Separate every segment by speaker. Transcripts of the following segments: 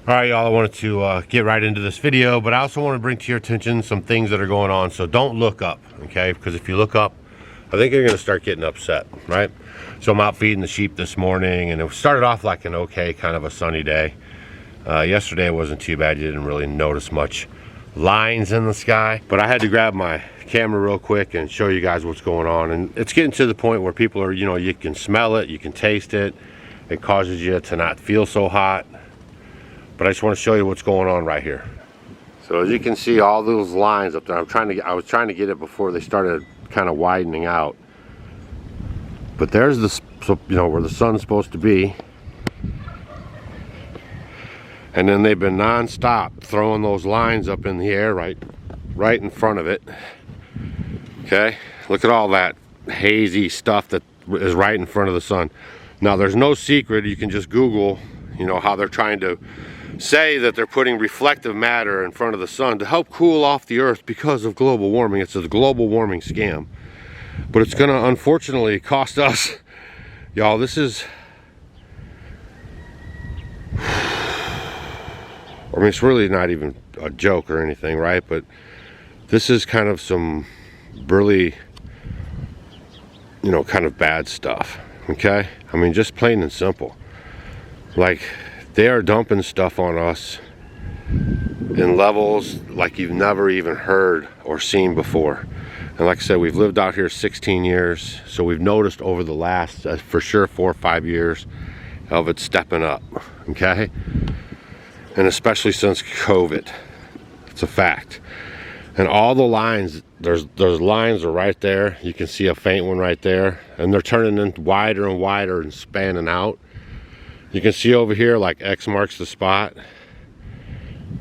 Speaker 1: All right, y'all, I wanted to get right into this video, but I also want to bring to your attention some things that are going on. So don't look up, okay? Because if you look up, I think you're gonna start getting upset, right? So I'm out feeding the sheep this morning, and it started off like an okay, kind of a sunny day. Yesterday it wasn't too bad. You didn't really notice much lines in the sky, but I had to grab my camera real quick and show you guys what's going on. And it's getting to the point where people are, you can smell it, you can taste it. It causes you to not feel so hot. But I just want to show you what's going on right here. So as you can see, all those lines up there, I was trying to get it before they started kind of widening out. But there's the, where the sun's supposed to be. And then they've been non-stop throwing those lines up in the air right in front of it. Okay, look at all that hazy stuff that is right in front of the sun. Now there's no secret. You can just Google, how they're trying to say that they're putting reflective matter in front of the sun to help cool off the earth because of global warming. It's a global warming scam, but it's gonna unfortunately cost us, y'all. This is, it's really not even a joke or anything, right? But this is kind of some really, kind of bad stuff, okay? Just plain and simple. Like, they are dumping stuff on us in levels like you've never even heard or seen before. And like I said, we've lived out here 16 years, so we've noticed over the last, for sure, 4 or 5 years of it stepping up, okay? And especially since COVID, it's a fact. And all the lines, those lines are right there. You can see a faint one right there, and they're turning in wider and wider and spanning out. You can see over here, like X marks the spot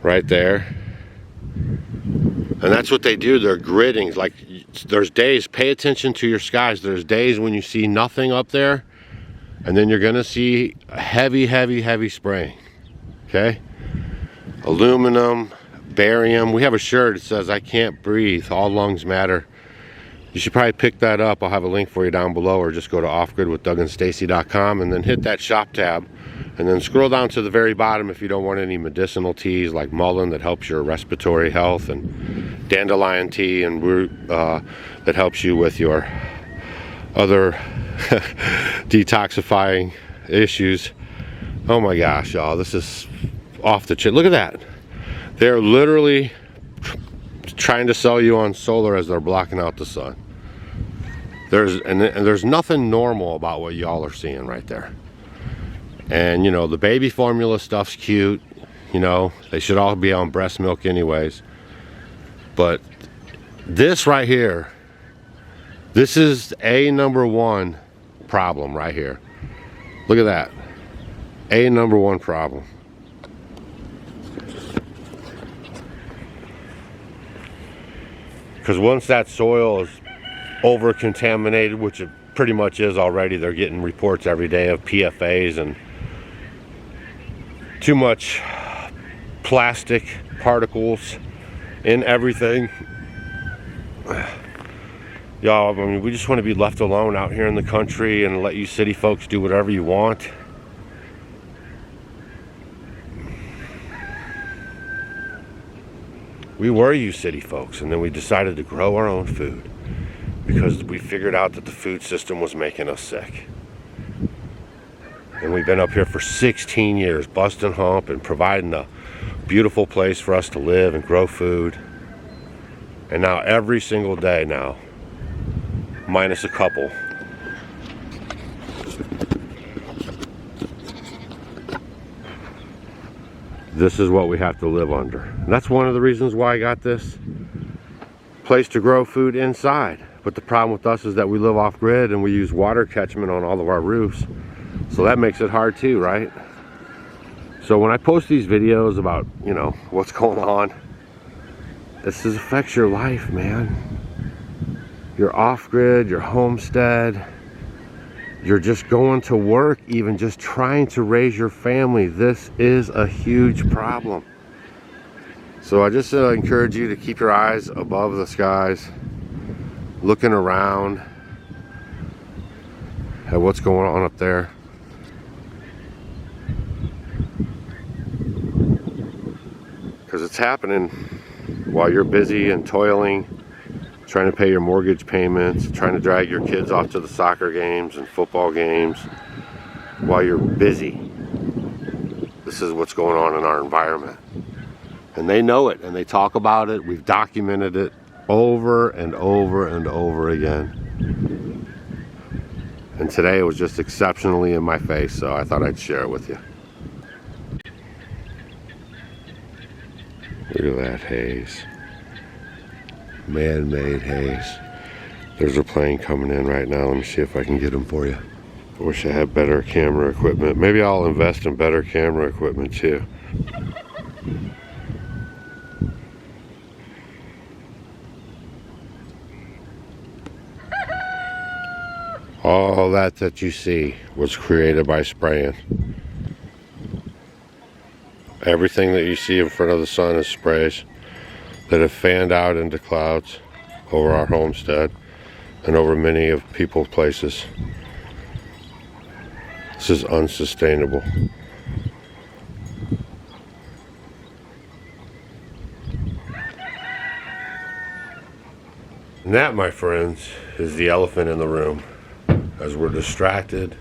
Speaker 1: right there. And that's what they do. They're gridding. Like, there's days, pay attention to your skies. There's days when you see nothing up there, and then you're gonna see a heavy spraying, okay? Aluminum, barium. We have a shirt that says, "I can't breathe, all lungs matter." You should probably pick that up. I'll have a link for you down below, or just go to offgridwithdougandstacy.com and then hit that shop tab, and then scroll down to the very bottom if you don't want any medicinal teas like mullein that helps your respiratory health, and dandelion tea and root that helps you with your other detoxifying issues. Oh my gosh, y'all, this is off the chain. Look at that. They're literally trying to sell you on solar as they're blocking out the sun. There's nothing normal about what y'all are seeing right there. And the baby formula stuff's cute. They should all be on breast milk anyways. But this right here, this is a #1 problem right here. Look at that. A #1 problem. Because once that soil is over contaminated, which it pretty much is already, they're getting reports every day of PFAs and too much plastic particles in everything. Y'all, we just want to be left alone out here in the country and let you city folks do whatever you want. We were you city folks, and then we decided to grow our own food because we figured out that the food system was making us sick. And we've been up here for 16 years, busting hump and providing a beautiful place for us to live and grow food. And now every single day now, minus a couple, this is what we have to live under. And that's one of the reasons why I got this place to grow food inside. But the problem with us is that we live off grid and we use water catchment on all of our roofs. So that makes it hard too, right? So when I post these videos about, what's going on, this affects your life, man. You're off grid, your homestead, you're just going to work, even just trying to raise your family. This is a huge problem. So I just encourage you to keep your eyes above the skies, looking around at what's going on up there. because it's happening while you're busy and toiling, trying to pay your mortgage payments, trying to drag your kids off to the soccer games and football games while you're busy. This is what's going on in our environment. And they know it, and they talk about it. We've documented it over and over and over again. And today it was just exceptionally in my face, so I thought I'd share it with you. Look at that haze. Man-made haze. There's a plane coming in right now. Let me see if I can get them for you. I wish I had better camera equipment. Maybe I'll invest in better camera equipment too. All that you see was created by spraying. Everything that you see in front of the sun is sprays that have fanned out into clouds over our homestead and over many of people's places. This is unsustainable. And that, my friends, is the elephant in the room. As we're distracted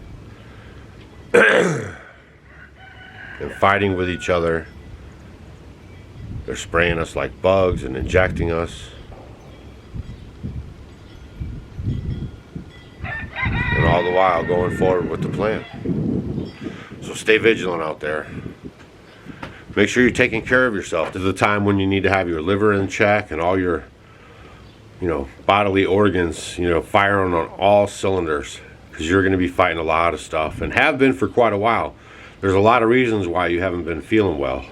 Speaker 1: and fighting with each other, they're spraying us like bugs and injecting us. And all the while going forward with the plan. So stay vigilant out there. Make sure you're taking care of yourself. There's a time when you need to have your liver in check and all your bodily organs, firing on all cylinders, because you're going to be fighting a lot of stuff and have been for quite a while. There's a lot of reasons why you haven't been feeling well,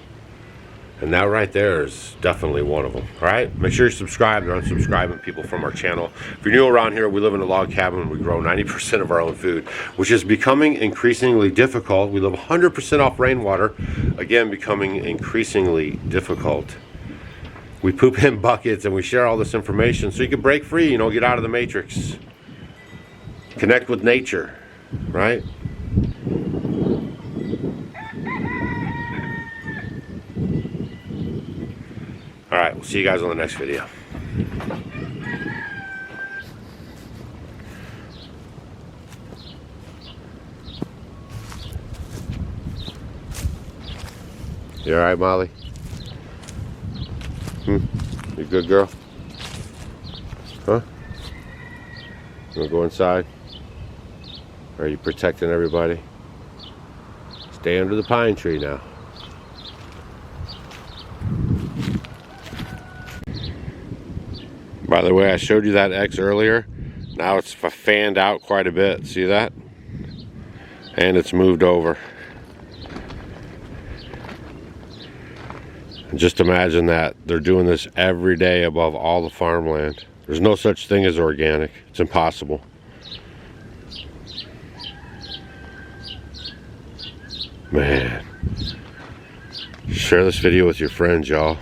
Speaker 1: and that right there is definitely one of them. All right, make sure you're subscribed and unsubscribing people from our channel. If you're new around here, we live in a log cabin. We grow 90% of our own food, which is becoming increasingly difficult. We live 100% off rainwater, again becoming increasingly difficult. We poop in buckets and we share all this information so you can break free, get out of the matrix. Connect with nature, right? All right, we'll see you guys on the next video. You all right, Molly? You a good girl? Huh? You wanna go inside? Are you protecting everybody? Stay under the pine tree now. By the way, I showed you that X earlier. Now it's fanned out quite a bit. See that? And it's moved over. Just imagine that they're doing this every day above all the farmland. There's no such thing as organic. It's impossible. Man. Share this video with your friends, y'all.